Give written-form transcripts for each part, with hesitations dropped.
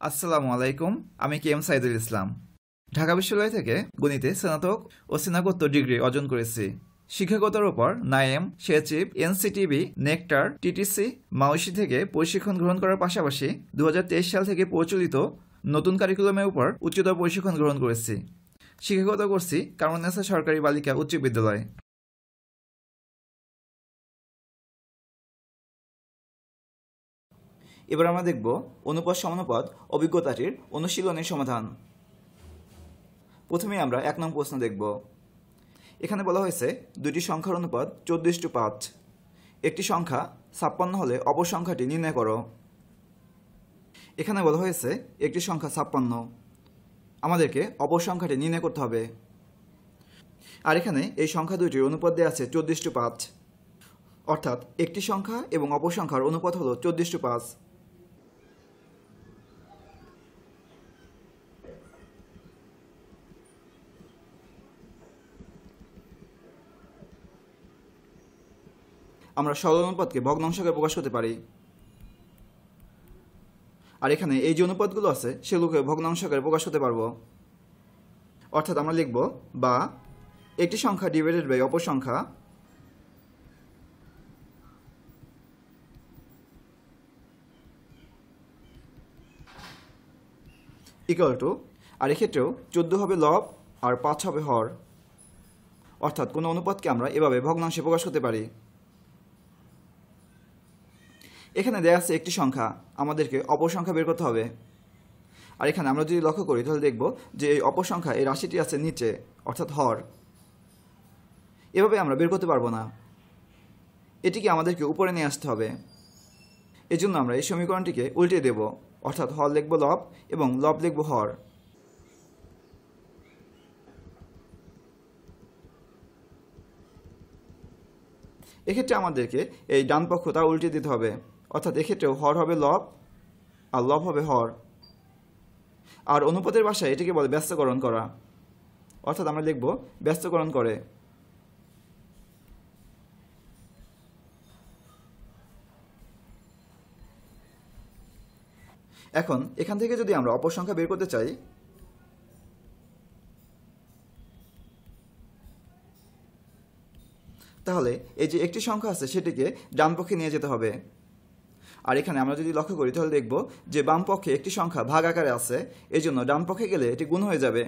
আসসালামু আলাইকুম। আমি কে এম সাইদুল ইসলাম। ঢাকা বিশ্ববিদ্যালয় থেকে গণিতে স্নাতক ও স্নাতকোত্তর ডিগ্রি অর্জন করেছি। শিক্ষকতার উপর নাইএম, শেচিপ, এনসিটিবি, নেকটার, টিটিসি, মাউসি থেকে প্রশিক্ষণ গ্রহণ করার পাশাপাশি 2023 সাল থেকে প্রচলিত নতুন কারিকুলামের উপর উচ্চতর প্রশিক্ষণ গ্রহণ করেছি। শিক্ষকতা করছি কারমান্নেসা সরকারি বালিকা উচ্চ বিদ্যালয়। এবার আমরা দেখব অনুপাত সমানুপাত অভিজ্ঞতাটির অনুশীলনের সমাধান। প্রথমে আমরা 1 নং প্রশ্ন দেখব। এখানে বলা হয়েছে দুটি সংখ্যার অনুপাত 14:5। একটি সংখ্যা 56 হলে অপর সংখ্যাটি নির্ণয় করো। এখানে বলা হয়েছে একটি সংখ্যা 56, আমাদেরকে অপর সংখ্যাটি নির্ণয় করতে হবে। আর এখানে এই সংখ্যা দুইটির অনুপাত দেওয়া আছে 14:5, অর্থাৎ একটি সংখ্যা এবং অপর সংখ্যার অনুপাত হলো 14:5। আমরা সরল অনুপাতকে ভগ্নাংশ আকারে প্রকাশ করতে পারি। আর এখানে এই যে অনুপাতগুলো আছে সেগুলোকে ভগ্নাংশ আকারে প্রকাশ করতে পারবো। অর্থাৎ আমরা লিখব বা একটি সংখ্যা ডিভাইডেড বাই অপর সংখ্যা ইকুয়াল টু, আর এক্ষেত্রেও 14 হবে লব আর 5 হবে হর। অর্থাৎ কোনো অনুপাতকে আমরা এভাবে ভগ্নাংশে প্রকাশ করতে পারি। এখানে দেয়া আছে একটি সংখ্যা, আমাদেরকে অপর সংখ্যা বের করতে হবে। আর এখানে আমরা যদি লক্ষ্য করি তাহলে দেখব যে এই অপর সংখ্যা এই রাশিটি আছে নিচে, অর্থাৎ হর। এভাবে আমরা বের করতে পারবো না, এটিকে আমাদেরকে উপরে নিয়ে আসতে হবে। এজন্য আমরা এই সমীকরণটিকে উল্টে দেব, অর্থাৎ হর লিখব লব এবং লব লিখব হর। এক্ষেত্রে আমাদেরকে এই ডান পক্ষটা উল্টে দিতে হবে, অর্থাৎ এক্ষেত্রেও হর হবে লব আর লব হবে হর। আর অনুপাতের ভাষায় এটিকে বলে ব্যস্তকরণ করা, অর্থাৎ আমরা লিখব ব্যস্তকরণ করে। এখন এখান থেকে যদি আমরা অপর সংখ্যা বের করতে চাই, তাহলে এই যে একটি সংখ্যা আছে সেটিকে ডান পক্ষে নিয়ে যেতে হবে। আর এখানে আমরা যদি লক্ষ্য করি তাহলে দেখব যে বাম পক্ষে একটি সংখ্যা ভাগ আকারে আছে, এই জন্য ডান পক্ষে গেলে এটি গুণ হয়ে যাবে,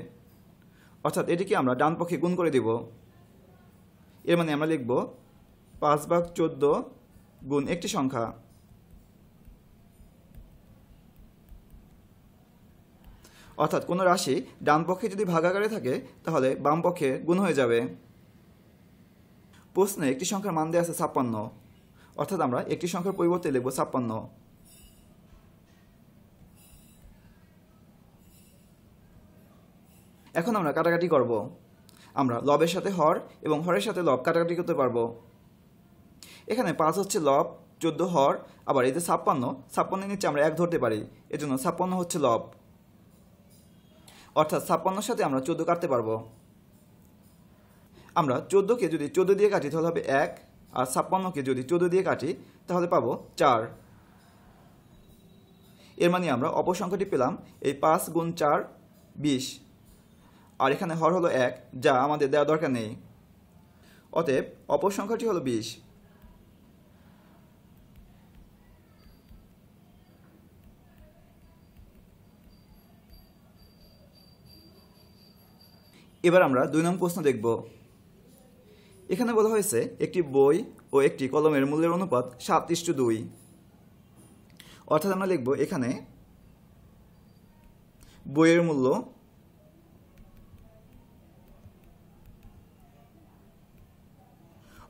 অর্থাৎ এটিকে আমরা ডান পক্ষে গুণ করে দিব। এর মানে আমরা লিখব 5/14 গুণ একটি সংখ্যা। অর্থাৎ কোনো রাশি ডান পক্ষে যদি ভাগ আকারে থাকে তাহলে বাম পক্ষে গুণ হয়ে যাবে। প্রশ্নে একটি সংখ্যার মান দেওয়া আছে 56, অর্থাৎ আমরা একটি সংখ্যার পরিবর্তে লিখব 56। এখন আমরা কাটাকাটি করব। আমরা লবের সাথে হর এবং হরের সাথে লব কাটাকাটি করতে পারবো। এখানে 5 হচ্ছে লব, 14 হর, আবার এই যে 56 নিচে আমরা 1 ধরতে পারি, এজন্য 56 হচ্ছে লব। অর্থাৎ 56-র সাথে আমরা 14 কাটতে পারবো। আমরা 14কে যদি 14 দিয়ে কাটি তাহলে হবে 1, আর 56কে যদি 14 দিয়ে কাটি তাহলে পাবো 4। এর মানে আমরা অপর সংখ্যাটি পেলাম এই 5 গুণ 4 20, আর এখানে হর হলো 1, যা আমাদের দেওয়া দরকার নেই। অতএব অপর সংখ্যাটি হলো 20। এবার আমরা 2 নং প্রশ্ন দেখব। এখানে বলা হয়েছে একটি বই ও একটি কলমের মূল্যের অনুপাত 7:2। অর্থাৎ আমরা লিখব এখানে বইয়ের মূল্য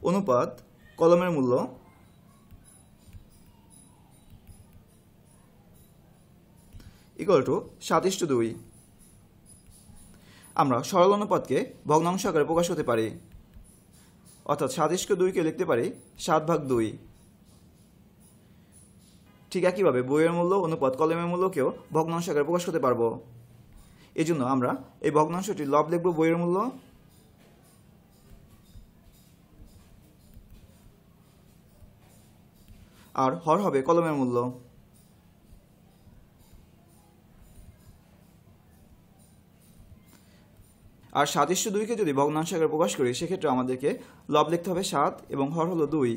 অনুপাত কলমের মূল্য ইকুয়াল টু 7:2। আমরা সরল অনুপাতকে ভগ্নাংশ আকারে প্রকাশ করতে পারি, অর্থাৎ 7:2কে লিখতে পারি 7/2। ঠিক একইভাবে বইয়ের মূল্য অনুপাত কলমের মূল্যকেও ভগ্নাংশ আকারে প্রকাশ করতে পারবো। এই জন্য আমরা এই ভগ্নাংশটি লব লিখব বইয়ের মূল্য আর হর হবে কলমের মূল্য। আর 7:2 কে যদি ভগ্নাংশ আকারে প্রকাশ করি সেক্ষেত্রে আমাদেরকে লব লিখতে হবে 7 এবং হর হলো 2।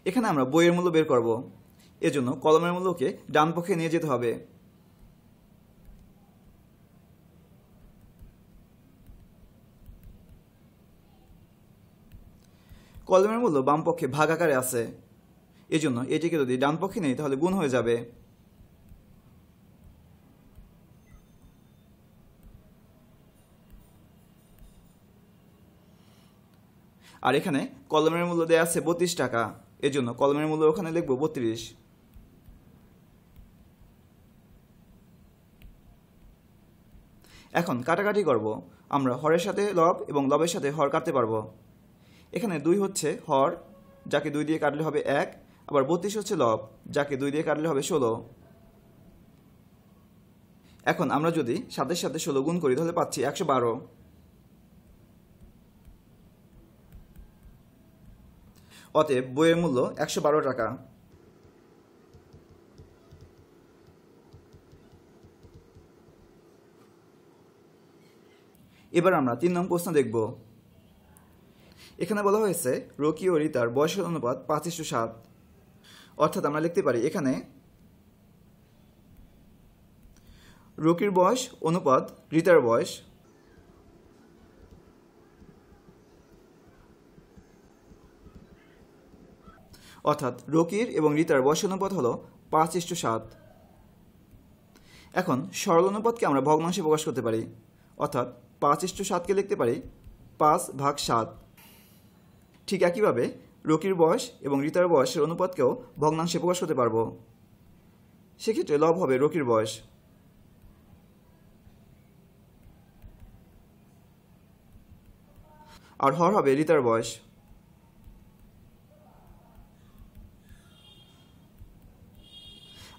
এখানে আমরা বইয়ের মূল্য বের করব। এজন্য কলমের মূল্যকে ডান পক্ষে নিয়ে যেতে হবে। কলমের মূল্য বাম পক্ষে ভাগ আকারে আছে, এজন্য এটিকে যদি ডান পক্ষে নেই তাহলে গুণ হয়ে যাবে। আর এখানে কলমের মূল্য দেয়া আছে 32 টাকা, এজন্য কলমের মূল্য ওখানে লিখব 32। এখন কাটাকাটি করব। আমরা হরের সাথে লব এবং লবের সাথে হর কাটতে পারবো। এখানে 2 হচ্ছে হর, যাকে 2 দিয়ে কাটলে হবে 1, আবার 32 হচ্ছে লব, যাকে 2 দিয়ে কাটলে হবে 16। এখন আমরা যদি 7-এর সাথে 16 গুণ করি তাহলে পাচ্ছি 112। অতএব বইয়ের মূল্য 112 টাকা। এবার আমরা 3 নং প্রশ্ন দেখব। এখানে বলা হয়েছে রকি ও রিতার বয়সের অনুপাত 5:7। অর্থাৎ আমরা লিখতে পারি এখানে রকির বয়স অনুপাত রিতার বয়স, অর্থাৎ রকির এবং রিতার বয়স অনুপাত হলো 5:7। এখন সরল অনুপাতকে আমরা ভগ্নাংশে প্রকাশ করতে পারি, অর্থাৎ 5:7কে লিখতে পারি 5/7। ঠিক একইভাবে রকির বয়স এবং রিতার বয়সের অনুপাতকেও ভগ্নাংশে প্রকাশ করতে পারবো। সেক্ষেত্রে লব হবে রকির বয়স, আর হর হবে রিতার বয়স।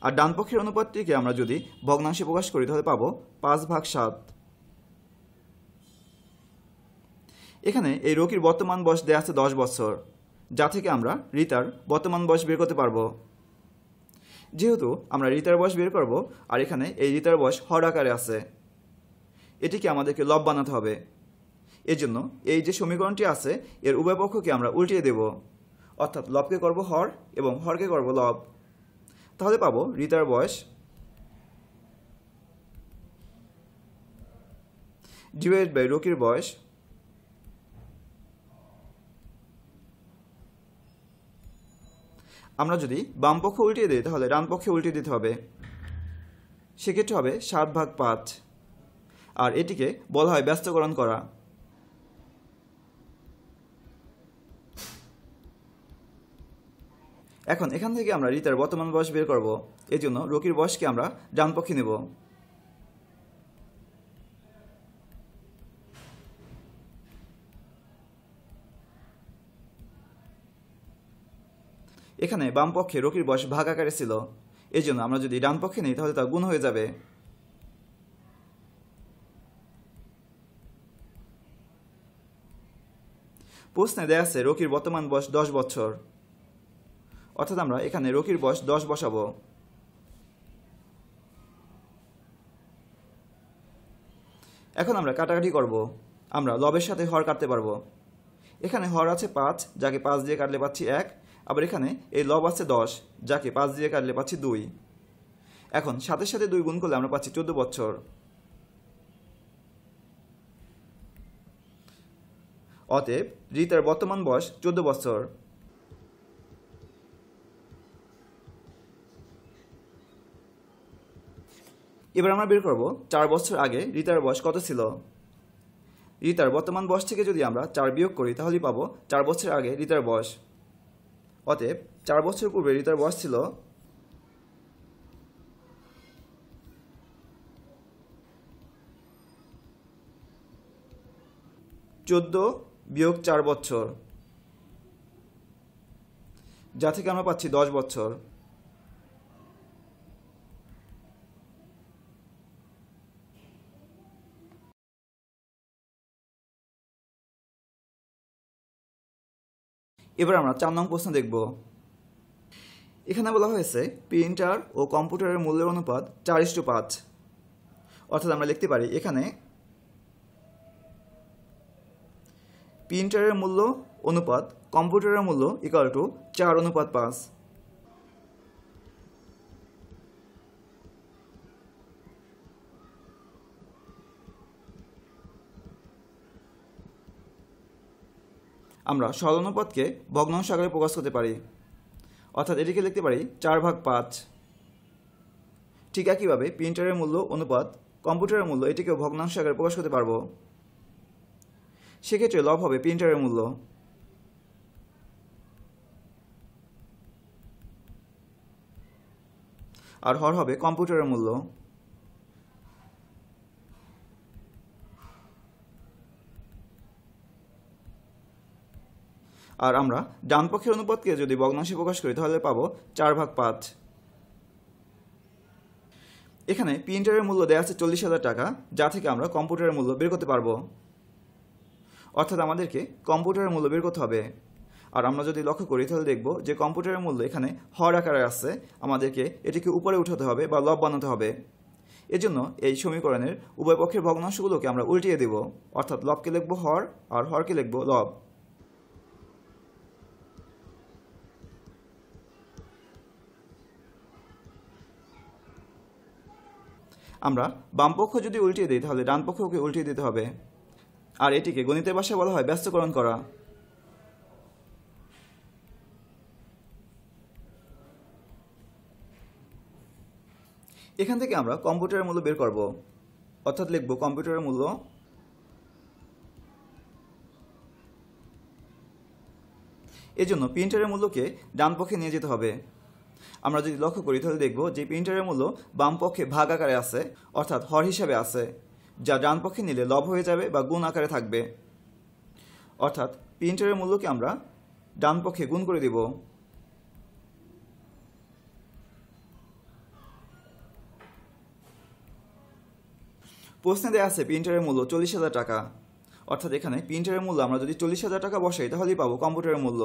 আর ডান পক্ষের অনুপাতটিকে আমরা যদি ভগ্নাংশে প্রকাশ করি তাহলে পাবো 5/7। এখানে এই রকির বর্তমান বয়স দেয়া আছে 10 বছর, যা থেকে আমরা রিতার বর্তমান বয়স বের করতে পারবো। যেহেতু আমরা রিতার বয়স বের করব আর এখানে এই রিতার বয়স হর আকারে আছে, এটিকে আমাদেরকে লব বানাতে হবে। এজন্য এই যে সমীকরণটি আছে এর উভয় পক্ষকে আমরা উল্টিয়ে দেব, অর্থাৎ লবকে করব হর এবং হরকে করব লব। তাহলে পাবো রিতার বয়স ডিভাইডেড বাই রকির বয়স। আমরা যদি বাম পক্ষ উল্টিয়ে দিই তাহলে ডান পক্ষে উল্টিয়ে দিতে হবে, সেক্ষেত্রে হবে 7/5। আর এটিকে বলা হয় ব্যস্তকরণ করা। এখন এখান থেকে আমরা রিতার বর্তমান বয়স বের করব। এই জন্য রকির বয়সকে আমরা ডান পক্ষে নেব। এখানে বাম পক্ষে রকির বয়স ভাগ আকারে ছিল, এই জন্য আমরা যদি ডান পক্ষে নিই তাহলে তা গুণ হয়ে যাবে। প্রশ্নে দেয়া আছে রকির বর্তমান বয়স 10 বছর, অর্থাৎ আমরা এখানে রকির বয়স 10 বসাবো। এখন আমরা কাটাকাটি করব। আমরা লবের সাথে হর কাটতে পারবো। এখানে হর আছে 5, যাকে 5 দিয়ে কাটলে পাচ্ছি 1, আবার এখানে এই লব আছে 10, যাকে 5 দিয়ে কাটলে পাচ্ছি 2। এখন 7-এর সাথে 2 গুণ করলে আমরা পাচ্ছি 14 বছর। অতএব রিতার বর্তমান বয়স 14 বছর। এবার আমরা বের করব 4 বছর আগে রিতার বয়স কত ছিল। রিতার বর্তমান বয়স থেকে যদি আমরা 4 বিয়োগ করি তাহলেই পাবো 4 বছর আগে রিতার বয়স। অতএব 4 বছর পূর্বে রিতার বয়স ছিল 14 - 4 বছর, যা থেকে আমরা পাচ্ছি 10 বছর। এবার আমরা 4 নং প্রশ্ন দেখব। এখানে বলা হয়েছে প্রিন্টার ও কম্পিউটারের মূল্যের অনুপাত 4:5। অর্থাৎ আমরা লিখতে পারি এখানে প্রিন্টারের মূল্য অনুপাত কম্পিউটারের মূল্য ইকুয়াল টু 4:5। আমরা সরল অনুপাতকে ভগ্নাংশ আকারে প্রকাশ করতে পারি, অর্থাৎ এটিকে লিখতে পারি 4/5। ঠিক একইভাবে প্রিন্টারের মূল্য অনুপাত কম্পিউটারের মূল্য এটিকেও ভগ্নাংশ আকারে প্রকাশ করতে পারবো। সেক্ষেত্রে লব হবে প্রিন্টারের মূল্য আর হর হবে কম্পিউটারের মূল্য। আর আমরা ডান পক্ষের অনুপাতকে যদি ভগ্নাংশে প্রকাশ করি তাহলে পাবো 4/5। এখানে প্রিন্টারের মূল্য দেওয়া আছে 40,000 টাকা, যা থেকে আমরা কম্পিউটারের মূল্য বের করতে পারবো। অর্থাৎ আমাদেরকে কম্পিউটারের মূল্য বের করতে হবে। আর আমরা যদি লক্ষ্য করি তাহলে দেখব যে কম্পিউটারের মূল্য এখানে হর আকারে আসছে, আমাদেরকে এটিকে উপরে উঠাতে হবে বা লব বানাতে হবে। এজন্য এই সমীকরণের উভয় পক্ষের ভগ্নাংশগুলোকে আমরা উল্টিয়ে দেব, অর্থাৎ লবকে লিখব হর আর হরকে লিখব লব। আমরা বাম পক্ষ যদি উল্টিয়ে দিই তাহলে ডান পক্ষকে উল্টিয়ে দিতে হবে। আর এটিকে গণিতের ভাষায় বলা হয় ব্যস্তকরণ করা। এখান থেকে আমরা কম্পিউটারের মূল্য বের করব, অর্থাৎ লিখব কম্পিউটারের মূল্য এজন্য প্রিন্টারের মূল্যকে ডান পক্ষে নিয়ে যেতে হবে। আমরা যদি লক্ষ্য করি তাহলে দেখব যে প্রিন্টারের মূল্য বাম পক্ষে ভাগ আকারে আছে, অর্থাৎ হর হিসাবে আছে, যা ডান পক্ষে নিলে লব হয়ে যাবে বা গুণ আকারে থাকবে। অর্থাৎ প্রিন্টারের মূল্যকে আমরা ডান পক্ষে গুণ করে দিব। প্রশ্নে দেওয়া আছে প্রিন্টারের মূল্য 40,000 টাকা, অর্থাৎ এখানে প্রিন্টারের মূল্য আমরা যদি 40,000 টাকা বসাই তাহলেই পাবো কম্পিউটারের মূল্য।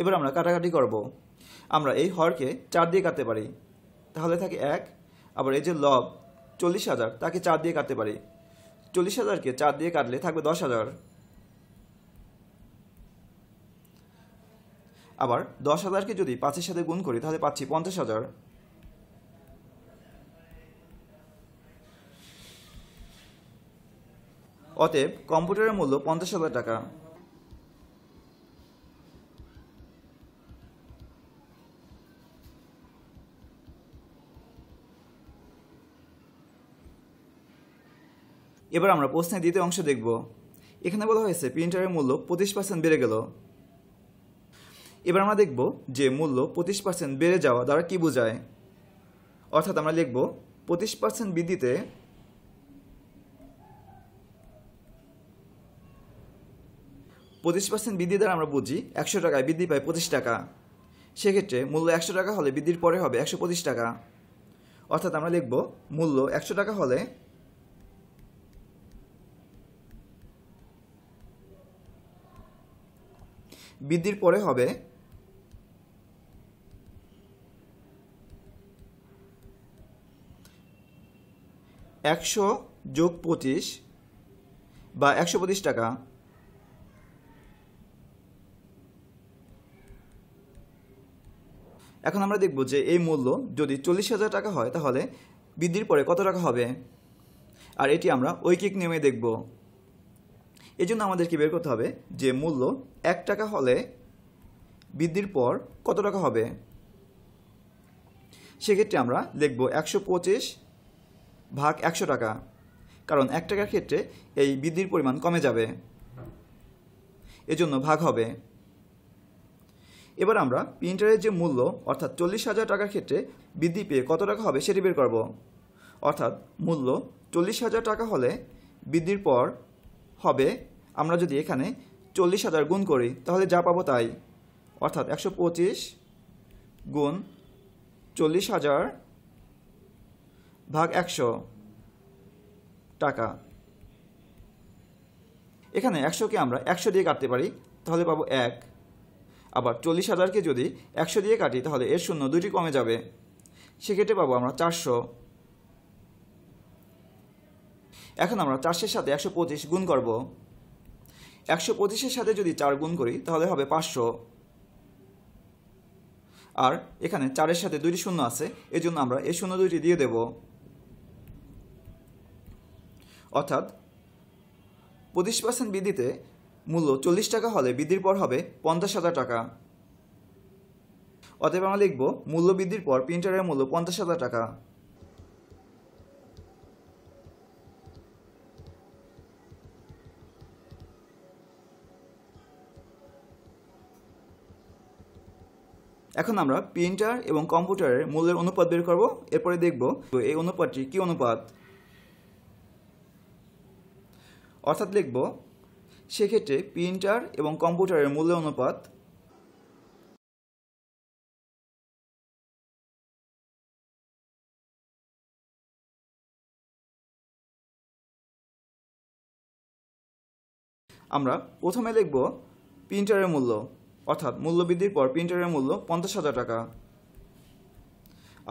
এবার আমরা কাটাকাটি করব। আমরা এই হরকে 4 দিয়ে কাটতে পারি, তাহলে থাকে 1। আবার এই যে লব 40,000 তাকে 4 দিয়ে কাটতে পারি, 40,000কে 4 দিয়ে কাটলে থাকবে 10,000। আবার 10,000কে যদি 5-এর সাথে গুণ করি তাহলে পাচ্ছি 50,000। অতএব কম্পিউটারের মূল্য 50,000 টাকা। এবার আমরা প্রশ্নের দ্বিতীয় অংশ দেখব। এখানে বলা হয়েছে প্রিন্টারের মূল্য 25% বেড়ে গেল। এবার আমরা দেখব যে মূল্য 25% বেড়ে যাওয়া দ্বারা কি বোঝায়। অর্থাৎ আমরা লিখব 25% বৃদ্ধিতে বৃদ্ধি দ্বারা আমরা বুঝি 100 টাকায় বৃদ্ধি পায় 25 টাকা। সেক্ষেত্রে মূল্য 100 টাকা হলে বৃদ্ধির পরে হবে 125 টাকা। অর্থাৎ আমরা লিখব মূল্য 100 টাকা হলে বৃদ্ধির পরে হবে 100 যোগ 25 বা 125 টাকা। এখন আমরা দেখব যে এই মূল্য যদি 40,000 টাকা হয় তাহলে বৃদ্ধির পরে কত টাকা হবে, আর এটি আমরা ঐকিক নিয়মে দেখব। এজন্য আমাদেরকে বের করতে হবে যে মূল্য 1 টাকা হলে বৃদ্ধির পর কত টাকা হবে। সেক্ষেত্রে আমরা লিখব 125 ভাগ 100 টাকা, কারণ 1 টাকার ক্ষেত্রে এই বৃদ্ধির পরিমাণ কমে যাবে, এজন্য ভাগ হবে। এবার আমরা প্রিন্টারের যে মূল্য অর্থাৎ 40,000 টাকার ক্ষেত্রে বৃদ্ধি পেয়ে কত টাকা হবে সেটি বের করব। অর্থাৎ মূল্য 40,000 টাকা হলে বৃদ্ধির পর হবে, আমরা যদি এখানে 40,000 গুণ করি তাহলে যা পাবো তাই, অর্থাৎ 125 গুণ 40,000 ভাগ 100 টাকা। এখানে 100কে আমরা 100 দিয়ে কাটতে পারি, তাহলে পাবো 1। আবার 40,000কে যদি 100 দিয়ে কাটি তাহলে এর শূন্য দুইটি কমে যাবে, সেক্ষেত্রে পাবো আমরা 400। এখন আমরা 400-এর সাথে 125 গুণ করব। 125-এর সাথে যদি 4 গুণ করি তাহলে হবে 500। আর এখানে 4-এর সাথে দুইটি শূন্য আছে, এজন্য আমরা এই শূন্য দুইটি দিয়ে দেব। অর্থাৎ 25% বৃদ্ধিতে মূল্য 40 টাকা হলে বৃদ্ধির পর হবে 50,000 টাকা। অতএব আমরা লিখব মূল্য বৃদ্ধির পর প্রিন্টারের মূল্য 50,000 টাকা। এখন আমরা প্রিন্টার এবং কম্পিউটারের মূল্যের অনুপাত বের করব। এরপরে দেখব এই অনুপাতটি কি অনুপাত। অর্থাৎ লিখব সেক্ষেত্রে প্রিন্টার এবং কম্পিউটারের মূল্যের অনুপাত আমরা প্রথমে লিখব প্রিন্টারের মূল্য, অর্থাৎ মূল্য বৃদ্ধির পর প্রিন্টারের মূল্য 50,000 টাকা।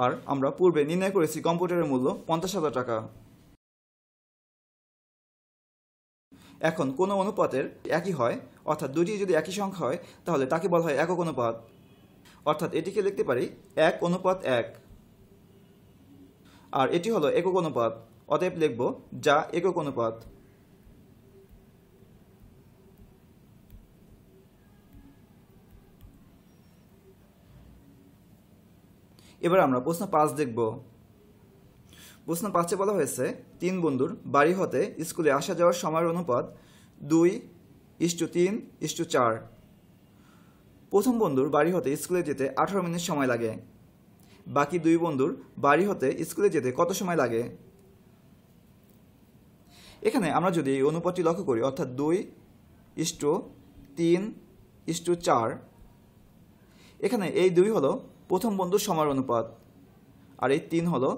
আর আমরা পূর্বে নির্ণয় করেছি কম্পিউটারের মূল্য 50,000 টাকা। এখন কোনো অনুপাতের একই হয়, অর্থাৎ দুটি যদি একই সংখ্যা হয় তাহলে তাকে বলা হয় একক অনুপাত। অর্থাৎ এটিকে লিখতে পারি 1:1। আর এটি হলো একক অনুপাত, অতএব লিখব যা একক অনুপাত। এবার আমরা প্রশ্ন 5 দেখব। প্রশ্ন 5-এ বলা হয়েছে 3 বন্ধুর বাড়ি হতে স্কুলে আসা যাওয়ার সময়ের অনুপাত 2:3:4। প্রথম বন্ধুর বাড়ি হতে স্কুলে যেতে 18 মিনিট সময় লাগে। বাকি 2 বন্ধুর বাড়ি হতে স্কুলে যেতে কত সময় লাগে? এখানে আমরা যদি এই অনুপাতটি লক্ষ্য করি, অর্থাৎ 2:3:4, এখানে এই 2 হলো প্রথম বন্ধুর সময়ের অনুপাত, আর এই 3 হলো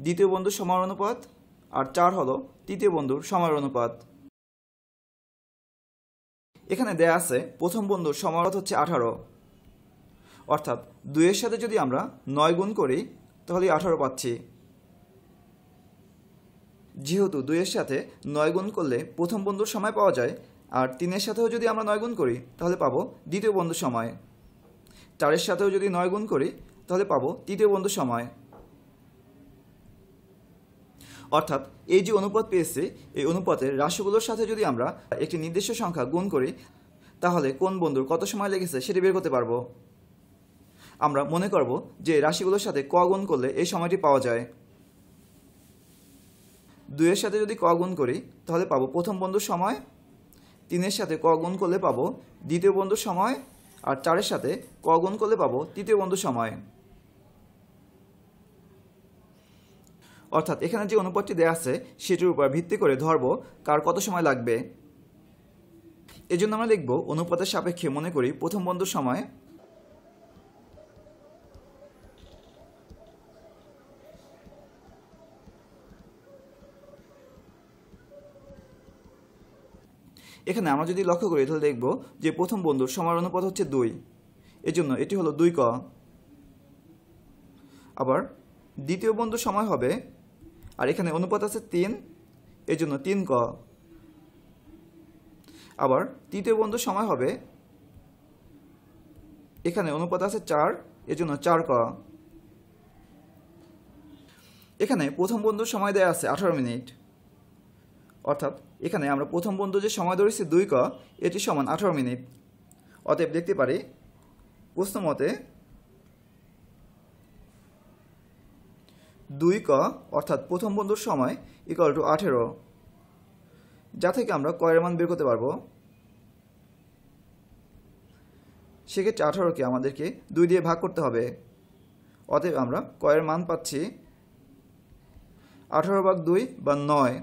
দ্বিতীয় বন্ধুর সময়ের অনুপাত, আর 4 হলো তৃতীয় বন্ধুর সময়ের অনুপাত। এখানে দেয়া আছে প্রথম বন্ধুর সময়ের অনুপাত হচ্ছে 18, অর্থাৎ 2-এর সাথে যদি আমরা 9 গুণ করি তাহলে 18 পাচ্ছি। যেহেতু 2-এর সাথে 9 গুণ করলে প্রথম বন্ধুর সময় পাওয়া যায়, আর 3-এর সাথেও যদি আমরা 9 গুণ করি তাহলে পাবো দ্বিতীয় বন্ধুর সময়। 4-এর সাথেও যদি 9 গুণ করি তাহলে পাবো তৃতীয় বন্ধুর সময়। অর্থাৎ এই যে অনুপাত পেয়েছি, এই অনুপাতের রাশিগুলোর সাথে যদি আমরা একটি নির্দিষ্ট সংখ্যা গুণ করি তাহলে কোন বন্ধুর কত সময় লেগেছে সেটি বের করতে পারবো। আমরা মনে করব যে রাশিগুলোর সাথে ক গুণ করলে এই সময়টি পাওয়া যায়। 2-এর সাথে যদি ক গুণ করি তাহলে পাবো প্রথম বন্ধুর সময়, 3-এর সাথে ক গুণ করলে পাবো দ্বিতীয় বন্ধুর সময়, আর 4-এর সাথে ক গুণ করলে পাবো তৃতীয় বন্ধুর সময়। অর্থাৎ এখানে যে অনুপাতটি দেওয়া আছে সেটির উপর ভিত্তি করে ধরবো কার কত সময় লাগবে। এজন্য আমরা লিখব অনুপাতের সাপেক্ষে মনে করি প্রথম বন্ধুর সময়। এখানে আমরা যদি লক্ষ্য করি তাহলে দেখব যে প্রথম বন্ধুর সময়ের অনুপাত হচ্ছে 2, এজন্য এটি হলো 2ক। আবার দ্বিতীয় বন্ধুর সময় হবে, আর এখানে অনুপাত আছে 3, এজন্য 3ক। আবার তৃতীয় বন্ধুর সময় হবে, এখানে অনুপাত আছে 4, এজন্য 4ক। এখানে প্রথম বন্ধুর সময় দেয়া আছে 18 মিনিট, অর্থাৎ এখানে আমরা প্রথম বন্ধু যে সময় ধরেছি 2ক, এটি সমান 18 মিনিট। অতএব দেখতে পারি প্রশ্ন মতে 2ক অর্থাৎ প্রথম বন্ধুর সময় ইকুয়াল টু 18, যা থেকে আমরা ক এর মান বের করতে পারবো। সেক্ষেত্রে 18কে আমাদেরকে 2 দিয়ে ভাগ করতে হবে। অতএব আমরা ক এর মান পাচ্ছি 18/2 বা 9।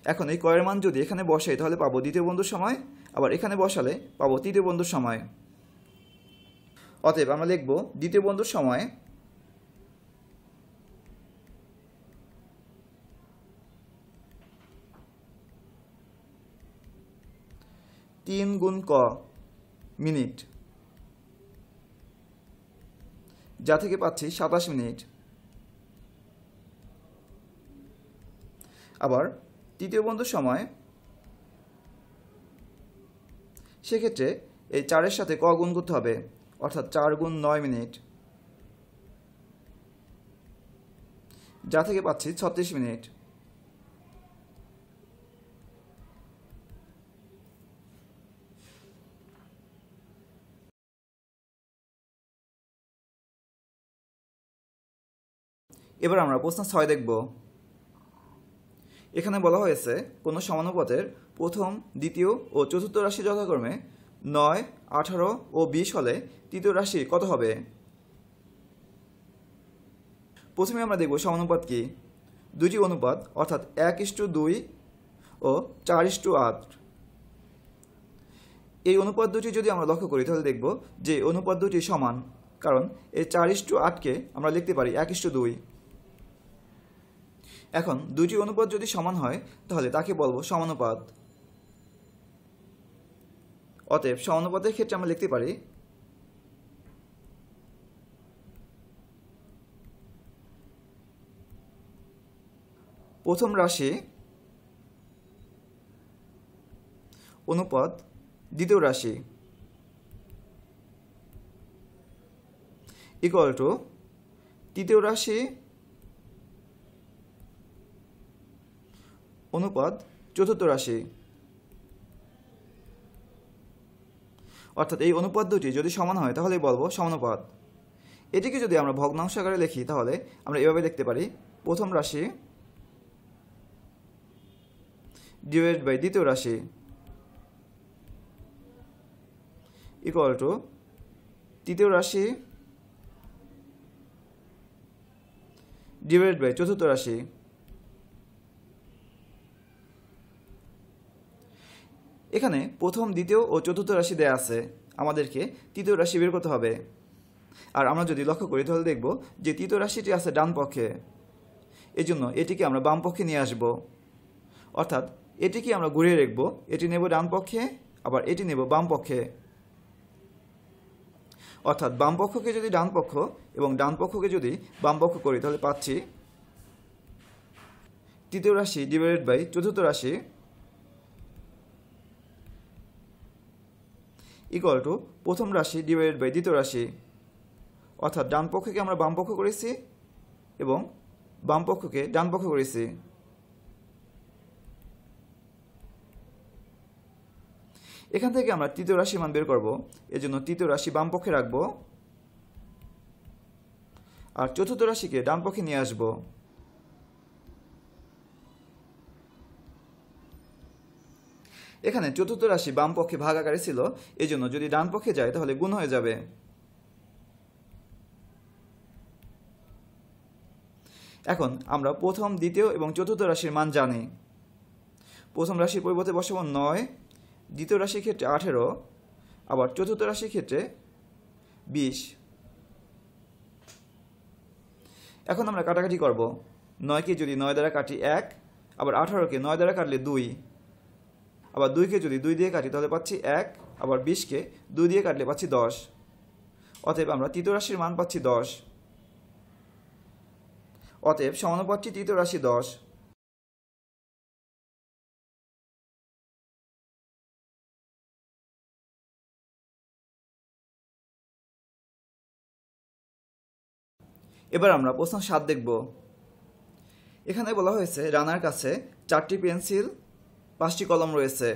এখন এই ক এর মান যদি এখানে বসাই তাহলে পাবো দ্বিতীয় বন্ধুর সময়, আবার এখানে বসালে পাবো তৃতীয় বন্ধুর সময়। অতএব আমরা লিখব দ্বিতীয় বন্ধুর সময় 3 গুণ ক। মিনিট, যা থেকে পাচ্ছি 27 মিনিট। আবার তৃতীয় বন্ধুর সময়, সেক্ষেত্রে এই 4-এর সাথে ক গুণ করতে হবে, অর্থাৎ 4 গুণ 9 মিনিট, যা থেকে পাচ্ছি 36 মিনিট। এবার আমরা প্রশ্ন 6 দেখব। এখানে বলা হয়েছে কোনো সমানুপাতের প্রথম, দ্বিতীয় ও চতুর্থ রাশি যথাক্রমে 9, 18 ও 20 হলে তৃতীয় রাশি কত হবে? প্রথমে আমরা দেখব সমানুপাত কি। দুটি অনুপাত, অর্থাৎ 1:2 ও 4:8। এই অনুপাত দুটি যদি আমরা লক্ষ্য করি তাহলে দেখব যে অনুপাত দুটি সমান, কারণ এই 4:8কে আমরা লিখতে পারি 1:2। এখন দুটি অনুপাত যদি সমান হয় তাহলে তাকে বলবো সমানুপাত। অতএব সমানুপাতের ক্ষেত্রে আমরা লিখতে পারি প্রথম রাশি অনুপাত দ্বিতীয় রাশি ইকুয়াল টু তৃতীয় রাশি অনুপাত চতুর্থ রাশি। অর্থাৎ এই অনুপাত দুটি যদি সমান হয় তাহলে বলবো সমানুপাত। এটিকে যদি আমরা ভগ্নাংশ আকারে লিখি তাহলে আমরা এভাবে লিখতে পারি প্রথম রাশি ডিভাইডেড বাই দ্বিতীয় রাশি ইকুয়াল টু তৃতীয় রাশি ডিভাইডেড বাই চতুর্থ রাশি। এখানে প্রথম, দ্বিতীয় ও চতুর্থ রাশি দেয়া আছে, আমাদেরকে তৃতীয় রাশি বের করতে হবে। আর আমরা যদি লক্ষ্য করি তাহলে দেখব যে তৃতীয় রাশিটি আছে ডান পক্ষে, এজন্য এটিকে আমরা বাম পক্ষে নিয়ে আসব। অর্থাৎ এটিকে আমরা ঘুরিয়ে রাখব, এটি নেব ডান পক্ষে, আবার এটি নেব বাম পক্ষে। অর্থাৎ বাম পক্ষকে যদি ডান পক্ষ এবং ডান পক্ষকে যদি বাম পক্ষ করি তাহলে পাচ্ছি তৃতীয় রাশি ডিভাইডেড বাই চতুর্থ রাশি ইকুয়াল টু প্রথম রাশি ডিভাইডেড বাই দ্বিতীয় রাশি। অর্থাৎ ডান পক্ষকে আমরা বাম পক্ষ করেছি এবং বাম পক্ষকে ডান পক্ষ করেছি। এখান থেকে আমরা তৃতীয় রাশির মান বের করব, এজন্য তৃতীয় রাশি বাম পক্ষে রাখব আর চতুর্থ রাশিকে ডান পক্ষে নিয়ে আসব। এখানে চতুর্থ রাশি বাম পক্ষে ভাগ আকারে ছিল, এজন্য যদি ডান পক্ষে যায় তাহলে গুণ হয়ে যাবে। এখন আমরা প্রথম, দ্বিতীয় এবং চতুর্থ রাশির মান জানি। প্রথম রাশির পরিবর্তে বসাবো 9, দ্বিতীয় রাশির ক্ষেত্রে 18, আবার চতুর্থ রাশির ক্ষেত্রে 20। এখন আমরা কাটাকাটি করব। 9কে যদি 9 দ্বারা কাটি 1, আবার 18কে 9 দ্বারা কাটলে 2, আবার 2কে যদি 2 দিয়ে কাটি তাহলে পাচ্ছি 1, আবার 20কে 2 দিয়ে কাটলে পাচ্ছি 10। অতএব আমরা তৃতীয় রাশির মান পাচ্ছি 10। অতএব সমানুপাতটি তৃতীয় রাশি 10। এবার আমরা প্রশ্ন 7 দেখব। এখানে বলা হয়েছে রানার কাছে 4টি পেন্সিল, 5টি কলম রয়েছে,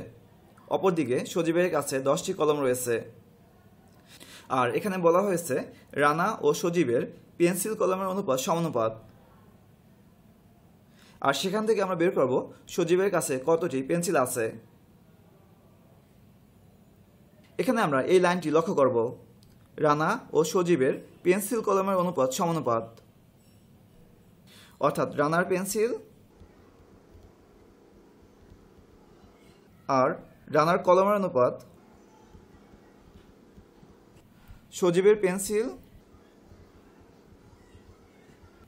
অপরদিকে সজীবের কাছে 10টি কলম রয়েছে। আর এখানে বলা হয়েছে রানা ও সজীবের পেন্সিল কলমের অনুপাত সমানুপাত। আর সেখান থেকে আমরা বের করব সজীবের কাছে কতটি পেন্সিল আছে। এখানে আমরা এই লাইনটি লক্ষ্য করব, রানা ও সজীবের পেন্সিল কলমের অনুপাত সমানুপাত। অর্থাৎ রানার পেন্সিল আর রানার কলমের অনুপাত সজীবের পেন্সিল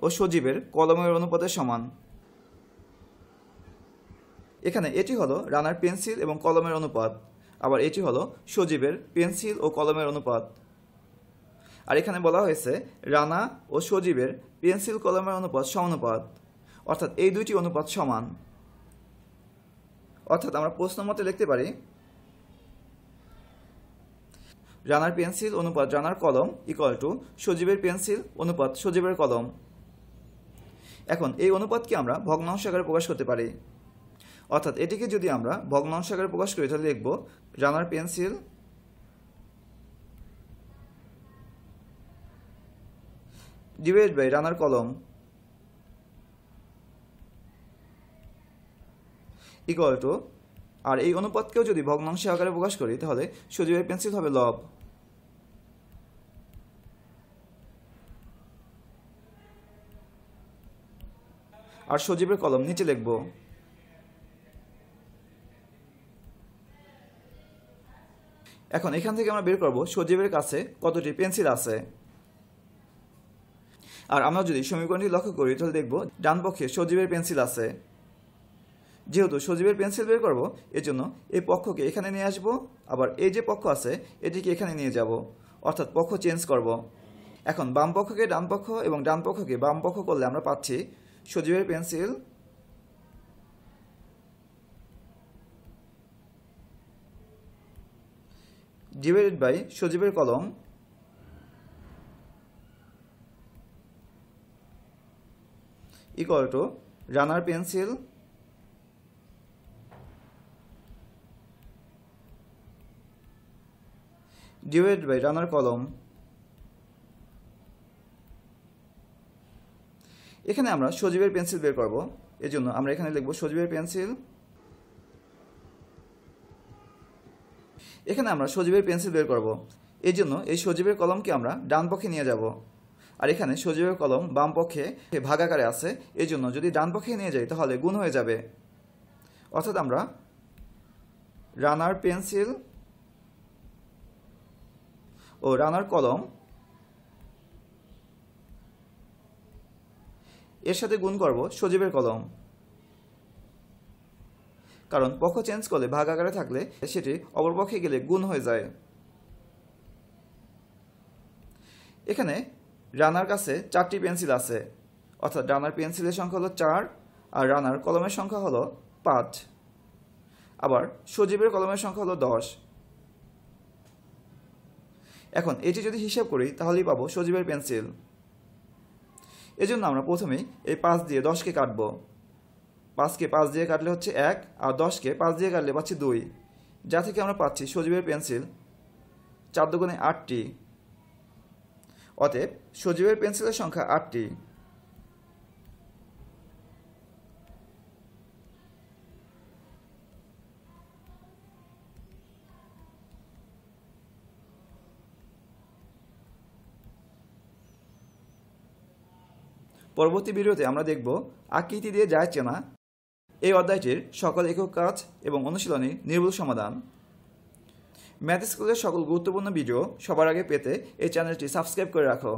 ও সজীবের কলমের অনুপাতের সমান। এখানে এটি হলো রানার পেন্সিল এবং কলমের অনুপাত, আবার এটি হলো সজীবের পেন্সিল ও কলমের অনুপাত। আর এখানে বলা হয়েছে রানা ও সজীবের পেন্সিল কলমের অনুপাত সমানুপাত, অর্থাৎ এই দুইটি অনুপাত সমান। অর্থাৎ আমরা প্রশ্ন মতে লিখতে পারি রানার পেন্সিল অনুপাত রানার কলম ইকুয়াল টু সজীবের পেন্সিল অনুপাত সজীবের কলম। এখন এই অনুপাতকে আমরা ভগ্নাংশ আকারে প্রকাশ করতে পারি। অর্থাৎ এটিকে যদি আমরা ভগ্নাংশ আকারে প্রকাশ করি তাহলে লিখব রানার পেন্সিল ডিভাইডেড বাই রানার কলম ইকুয়াল টু, আর এই অনুপাতকেও যদি ভগ্নাংশ আকারে প্রকাশ করি তাহলে সজীবের পেন্সিল হবে লব আর সজীবের কলম নিচে লিখব। এখন এখান থেকে আমরা বের করব সজীবের কাছে কতটি পেন্সিল আছে। আর আমরা যদি সমীকরণটি লক্ষ্য করি তাহলে দেখব ডান পক্ষে সজীবের পেন্সিল আছে। যেহেতু সজীবের পেন্সিল বের করব এজন্য এই পক্ষকে এখানে নিয়ে আসব, আবার এই যে পক্ষ আছে এটিকে এখানে নিয়ে যাব, অর্থাৎ পক্ষ চেঞ্জ করব। এখন বাম পক্ষকে ডান পক্ষ এবং ডান পক্ষকে বাম পক্ষ করলে আমরা পাচ্ছি সজীবের পেন্সিল ডিভাইডেড বাই সজীবের কলম ইকুয়াল টু রানার পেন্সিল ডিভাইডেড বাই রানার কলম। এখানে আমরা সজীবের পেন্সিল বের করব, এজন্য আমরা এখানে লিখব সজীবের পেন্সিল। এখানে আমরা সজীবের পেন্সিল বের করব, এই জন্য এই সজীবের কলমকে আমরা ডান পক্ষে নিয়ে যাব। আর এখানে সজীবের কলম বাম পক্ষে ভাগাকারে আছে, এই জন্য যদি ডান পক্ষে নিয়ে যাই তাহলে গুণ হয়ে যাবে। অর্থাৎ আমরা রানার পেন্সিল ও রানার কলম এর সাথে গুণ করব সজীবের কলম, কারণ পক্ষ চেঞ্জ করলে ভাগ আকারে থাকলে সেটি অপর পক্ষে গেলে গুণ হয়ে যায়। এখানে রানার কাছে 4টি পেন্সিল আছে, অর্থাৎ রানার পেন্সিলের সংখ্যা হলো 4 আর রানার কলমের সংখ্যা হলো 5। আবার সজীবের কলমের সংখ্যা হলো 10। এখন এটি যদি হিসাব করি তাহলেই পাবো সজীবের পেন্সিল। এজন্য আমরা প্রথমেই এই 5 দিয়ে 10কে কাটব। 5কে 5 দিয়ে কাটলে হচ্ছে 1, আর 10কে 5 দিয়ে কাটলে পাচ্ছি 2, যা থেকে আমরা পাচ্ছি সজীবের পেন্সিল 4 দুগুণে 8টি। অতএব সজীবের পেন্সিলের সংখ্যা 8টি। পরবর্তী ভিডিওতে আমরা দেখব আকৃতি দিয়ে যায় চেনা এই অধ্যায়টির সকল একক কাজ এবং অনুশীলনী নির্ভুল সমাধান। ম্যাথ স্কুলের সকল গুরুত্বপূর্ণ ভিডিও সবার আগে পেতে এই চ্যানেলটি সাবস্ক্রাইব করে রাখো।